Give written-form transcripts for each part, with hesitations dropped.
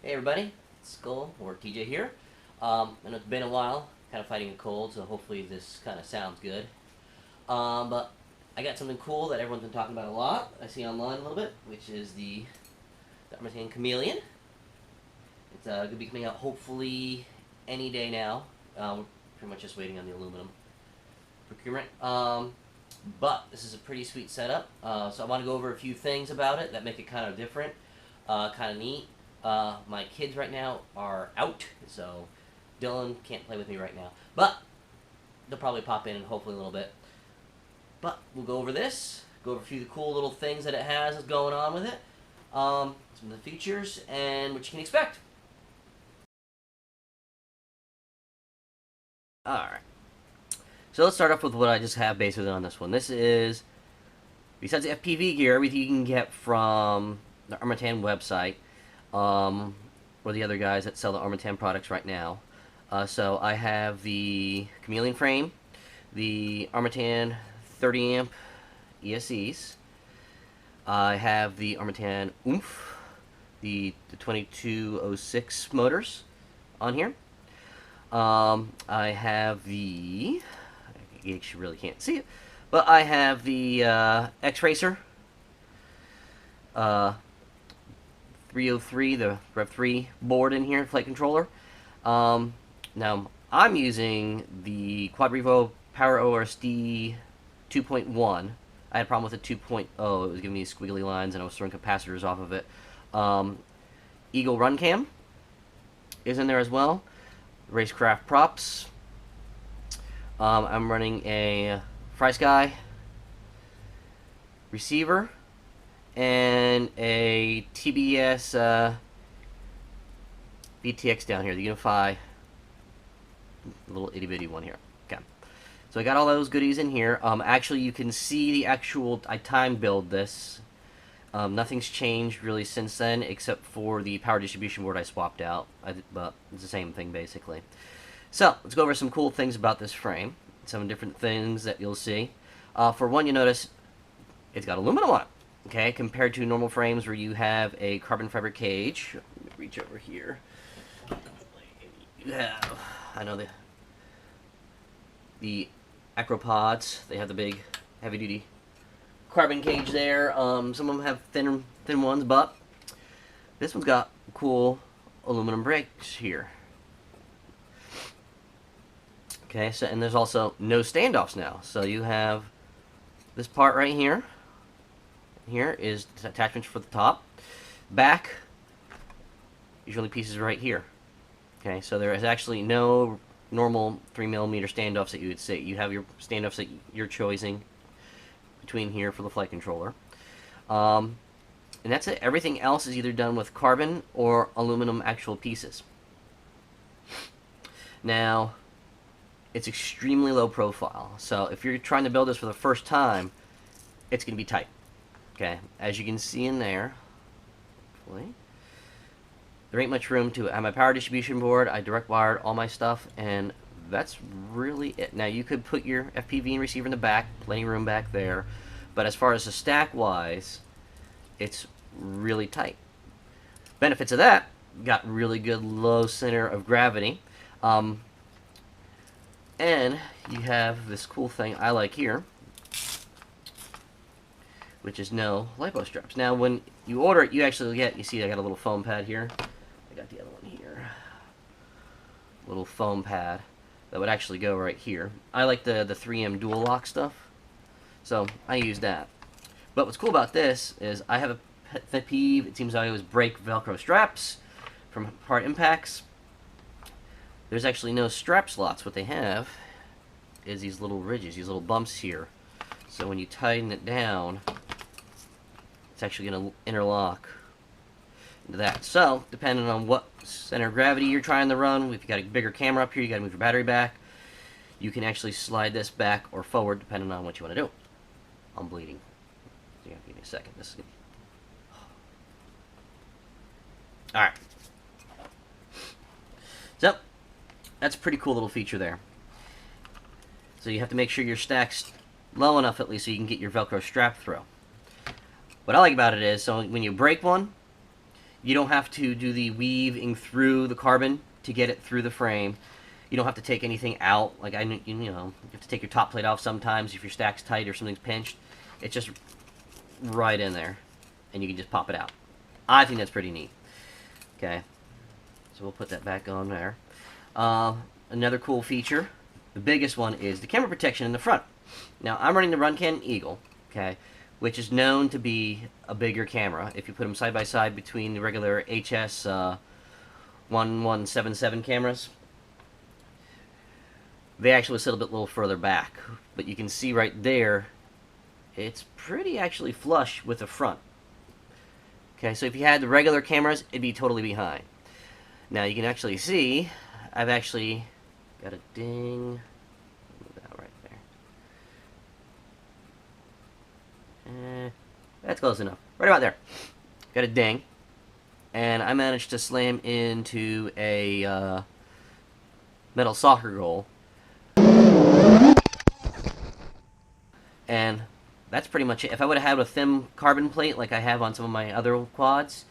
Hey everybody, it's Skull or TJ here. And it's been a while, kind of fighting a cold, so hopefully this kind of sounds good. But I got something cool that everyone's been talking about a lot. I see online a little bit, which is the Armattan Chameleon. It's going to be coming out hopefully any day now. We're pretty much just waiting on the aluminum procurement. But this is a pretty sweet setup. So I want to go over a few things about it that make it kind of different, kind of neat. My kids right now are out, so Dylan can't play with me right now. But they'll probably pop in hopefully a little bit. But we'll go over this, go over a few of the cool little things that it has going on with it, some of the features, and what you can expect. Alright. So let's start off with what I just have basically on this one. This is, besides the FPV gear, everything you can get from the Armattan website, or the other guys that sell the Armattan products right now. So I have the Chameleon frame, the Armattan 30 amp ESCs. I have the Armattan Oomph, the 2206 motors on here. I have the, you actually really can't see it, but I have the X-Racer 303, the Rev 3 board in here, flight controller. Now, I'm using the Quadrivo Power ORSD 2.1. I had a problem with the 2.0. It was giving me squiggly lines, and I was throwing capacitors off of it. Eagle Run Cam is in there as well. Racecraft props. I'm running a FrySky receiver and a TBS VTX down here, the Unify, little itty bitty one here. Okay, so I got all those goodies in here. Actually, you can see the actual, I time build this. Nothing's changed really since then, except for the power distribution board I swapped out. But it's the same thing basically. So let's go over some cool things about this frame. Some different things that you'll see. For one, you notice it's got aluminum on it. Okay, compared to normal frames where you have a carbon fiber cage. Let me reach over here. You have, I know the Acropods. They have the big, heavy-duty carbon cage there. Some of them have thin ones, but this one's got cool aluminum brakes here. Okay, so and there's also no standoffs now. So you have this part right here. Here is attachments for the top. Back, usually pieces right here. Okay, so there is actually no normal 3mm standoffs that you would see. You have your standoffs that you're choosing between here for the flight controller. And that's it. Everything else is either done with carbon or aluminum actual pieces. Now, it's extremely low profile. So if you're trying to build this for the first time, it's going to be tight. Okay, as you can see in there, there ain't much room to have my power distribution board. I direct wired all my stuff, and that's really it. Now, you could put your FPV and receiver in the back, plenty of room back there, but as far as the stack-wise, it's really tight. Benefits of that, got really good low center of gravity, and you have this cool thing I like here, which is no Lipo Straps. Now, when you order it, you actually get, you see I got a little foam pad here. I got the other one here. Little foam pad that would actually go right here. I like the 3M dual lock stuff, so I use that. But what's cool about this is I have a pet peeve. It seems I always break Velcro straps from hard impacts. There's actually no strap slots. What they have is these little ridges, these little bumps here. So when you tighten it down, it's actually going to interlock into that. So, depending on what center of gravity you're trying to run, if you got a bigger camera up here, you got to move your battery back. You can actually slide this back or forward, depending on what you want to do. I'm bleeding. So, give me a second. This is good. All right. So, that's a pretty cool little feature there. So you have to make sure your stack's low enough at least so you can get your Velcro strap through. What I like about it is, so when you break one, You don't have to do the weaving through the carbon to get it through the frame. You don't have to take anything out. Like you have to take your top plate off sometimes if your stack's tight or something's pinched. It's just right in there, and you can just pop it out. I think that's pretty neat. Okay, so we'll put that back on there. Another cool feature, the biggest one, is the camera protection in the front. Now, I'm running the Runcan Eagle, okay, which is known to be a bigger camera. If you put them side by side between the regular HS 1177 cameras, they actually sit a little further back. But you can see right there, it's pretty actually flush with the front. Okay, so if you had the regular cameras, it'd be totally behind. Now you can actually see, I've actually got a ding. Move that right there. That's close enough. Right about there. Got a ding. And I managed to slam into a metal soccer goal. And that's pretty much it. If I would have had a thin carbon plate like I have on some of my other quads,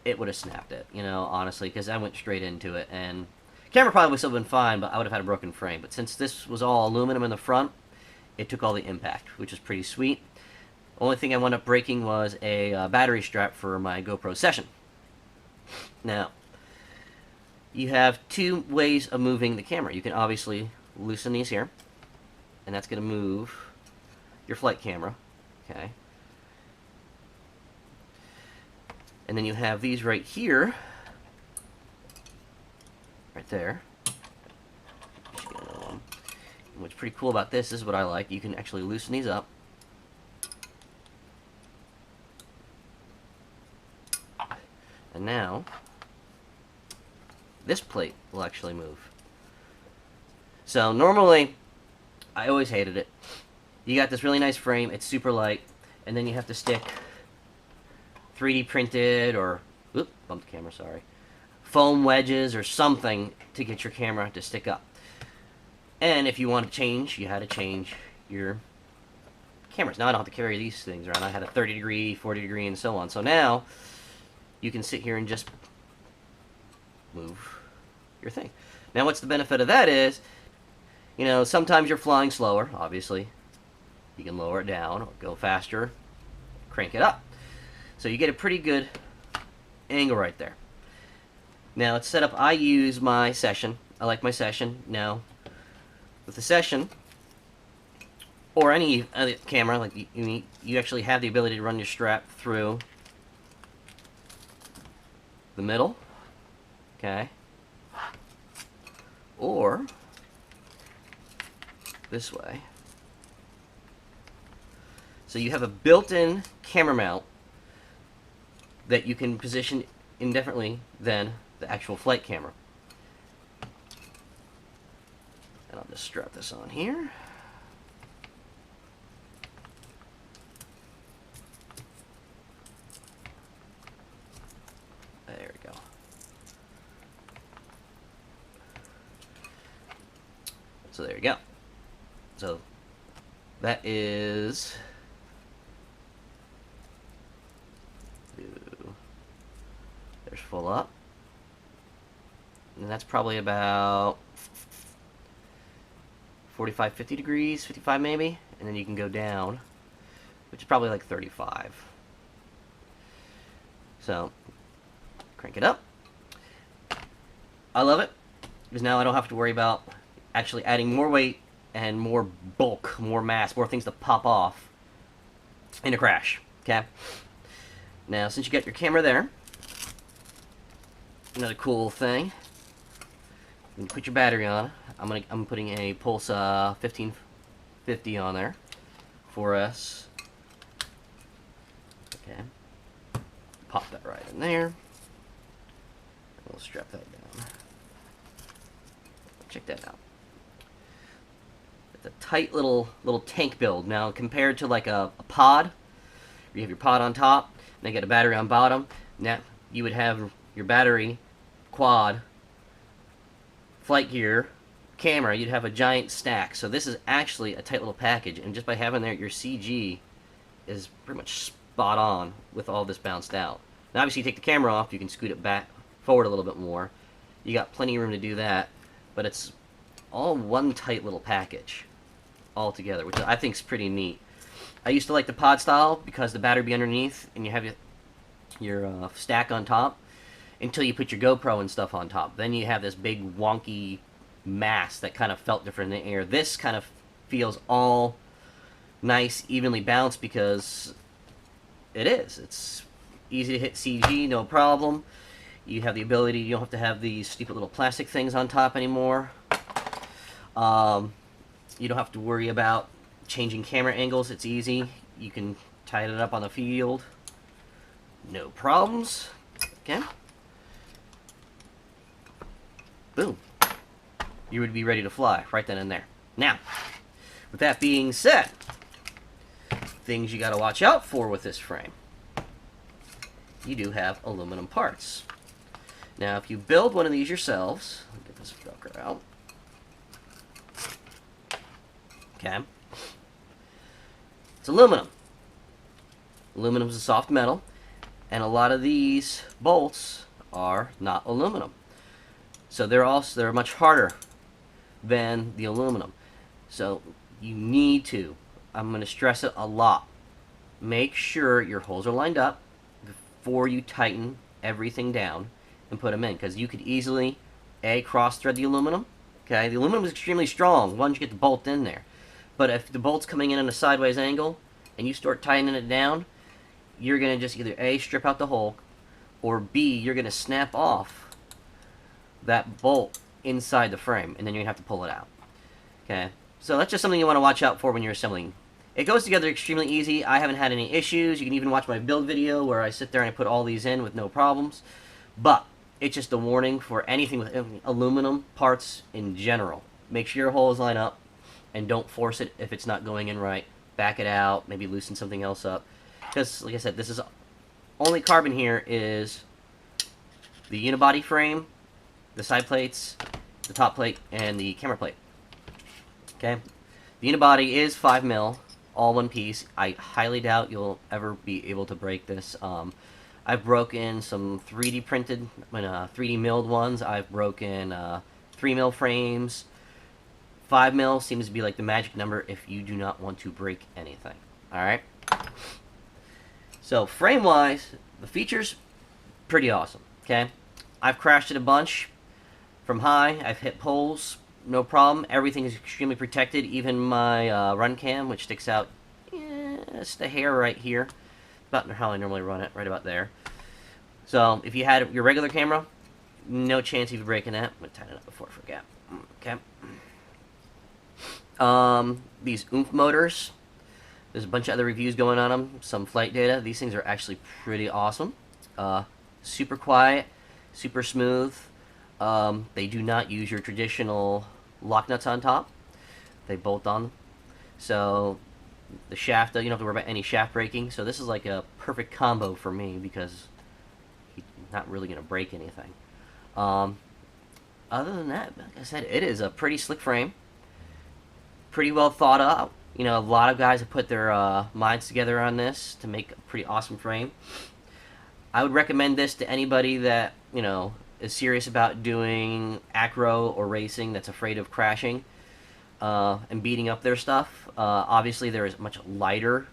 it would have snapped it, honestly, because I went straight into it. And camera probably would still been fine, but I would have had a broken frame. But since this was all aluminum in the front, it took all the impact, which is pretty sweet. Only thing I wound up breaking was a battery strap for my GoPro Session. Now, you have two ways of moving the camera. You can obviously loosen these here, and that's going to move your flight camera. Okay. And then you have these right here, right there. And what's pretty cool about this is what I like. You can actually loosen these up. And now, this plate will actually move. So normally, I always hated it. You got this really nice frame, it's super light, and then you have to stick 3D printed or, oop, bumped the camera, sorry, foam wedges or something to get your camera to stick up. And if you want to change, you had to change your cameras. Now I don't have to carry these things around. I had a 30 degree, 40 degree, and so on. So now you can sit here and just move your thing. Now what's the benefit of that is, sometimes you're flying slower, obviously. You can lower it down or go faster, crank it up. So you get a pretty good angle right there. Now it's set up, I use my Session. I like my Session. Now, with the Session, or any other camera, like you actually have the ability to run your strap through the middle, okay, or this way. So you have a built-in camera mount that you can position indifferently than the actual flight camera. And I'll just strap this on here. There we go. So there you go. So that is... There's full up. And that's probably about 45, 50 degrees, 55 maybe. And then you can go down, which is probably like 35. So, crank it up. I love it, because now I don't have to worry about actually adding more weight and more bulk, more mass, more things to pop off in a crash. Okay? Now, since you got your camera there, another cool thing, you put your battery on. I'm putting a Pulse 1550 on there, 4S. Okay, pop that right in there. We'll strap that down. Check that out. It's a tight little tank build. Now, compared to like a pod, you have your pod on top, and you got a battery on bottom. Now you would have your battery, quad, flight gear, camera. You'd have a giant stack. So this is actually a tight little package, and just by having there, your CG is pretty much spot on with all this bounced out. Now, obviously, you take the camera off, you can scoot it back forward a little bit more. You got plenty of room to do that, but it's all one tight little package all together, which I think is pretty neat. I used to like the pod style because the battery would be underneath and you have your stack on top until you put your GoPro and stuff on top. Then you have this big wonky mass that kind of felt different in the air. This kind of feels all nice, evenly balanced because it is. It's easy to hit CG, no problem. You have the ability, you don't have to have these stupid little plastic things on top anymore. You don't have to worry about changing camera angles. It's easy. You can tighten it up on the field. No problems. Okay. Boom. You would be ready to fly right then and there. Now, with that being said, things you got to watch out for with this frame. You do have aluminum parts. Now, if you build one of these yourselves, let me get this Velcro out. Okay. It's aluminum. Aluminum is a soft metal, and a lot of these bolts are not aluminum. So they're much harder than the aluminum. So you need to, I'm going to stress it a lot, make sure your holes are lined up before you tighten everything down and put them in, because you could easily cross thread the aluminum. Okay, the aluminum is extremely strong once you get the bolt in there. But if the bolt's coming in a sideways angle and you start tightening it down, you're going to just either strip out the hole, or B, you're going to snap off that bolt inside the frame, and then you're going to have to pull it out. Okay, so that's just something you want to watch out for when you're assembling. It goes together extremely easy. I haven't had any issues. You can even watch my build video where I sit there and I put all these in with no problems. But it's just a warning for anything with aluminum parts in general. Make sure your holes line up, and don't force it if it's not going in right. Back it out, maybe loosen something else up. Because, like I said, this is only carbon here is the unibody frame, the side plates, the top plate, and the camera plate. Okay? The unibody is 5mm, all one piece. I highly doubt you'll ever be able to break this. I've broken some 3D printed, 3D milled ones. I've broken 3mm frames. 5mm seems to be like the magic number if you do not want to break anything. Alright? So, frame-wise, the features, pretty awesome. Okay? I've crashed it a bunch. From high, I've hit poles, no problem. Everything is extremely protected. Even my run cam, which sticks out just a hair right here. About how I normally run it, right about there. So, if you had your regular camera, no chance of you breaking that. I'm going to tighten it up before I forget. Okay? These oomph motors, there's a bunch of other reviews going on them, some flight data. These things are actually pretty awesome. Super quiet, super smooth. They do not use your traditional lock nuts on top. They bolt on. So the shaft, you don't have to worry about any shaft breaking. So this is like a perfect combo for me because he's not really going to break anything. Other than that, like I said, it is a pretty slick frame. Pretty well thought out. You know, a lot of guys have put their minds together on this to make a pretty awesome frame. I would recommend this to anybody that, you know, is serious about doing acro or racing, that's afraid of crashing and beating up their stuff. Obviously, there's much lighter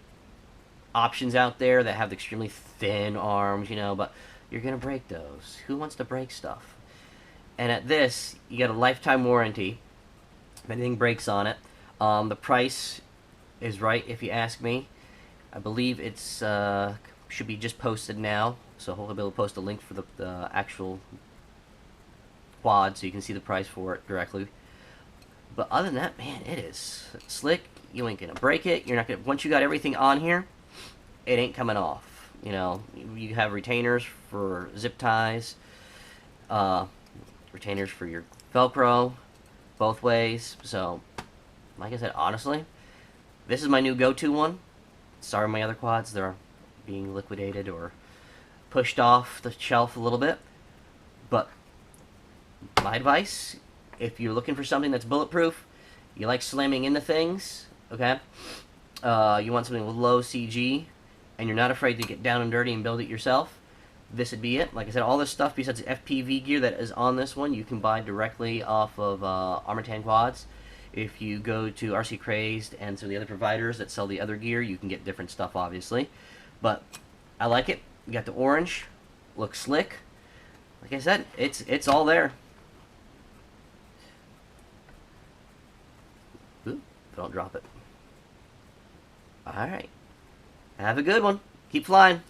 options out there that have extremely thin arms, you know, but you're going to break those. Who wants to break stuff? And at this, you get a lifetime warranty if anything breaks on it. The price is right, if you ask me. I believe it's should be just posted now, so hopefully I'll be able to post a link for the actual quad so you can see the price for it directly. But other than that, man, it is slick. You ain't gonna break it. You're not gonna, once you got everything on here, it ain't coming off. You know, you have retainers for zip ties, retainers for your Velcro, both ways. So, like I said, honestly, this is my new go-to one. Sorry, my other quads, they're being liquidated or pushed off the shelf a little bit. But my advice, if you're looking for something that's bulletproof, you like slamming into things, okay? You want something with low CG, and you're not afraid to get down and dirty and build it yourself, this would be it. Like I said, all this stuff besides the FPV gear that is on this one, you can buy directly off of Armattan quads. If you go to RC Crazed and some of the other providers that sell the other gear, you can get different stuff, obviously. But I like it. You got the orange, looks slick. Like I said, it's all there. Ooh, don't drop it. All right. Have a good one. Keep flying.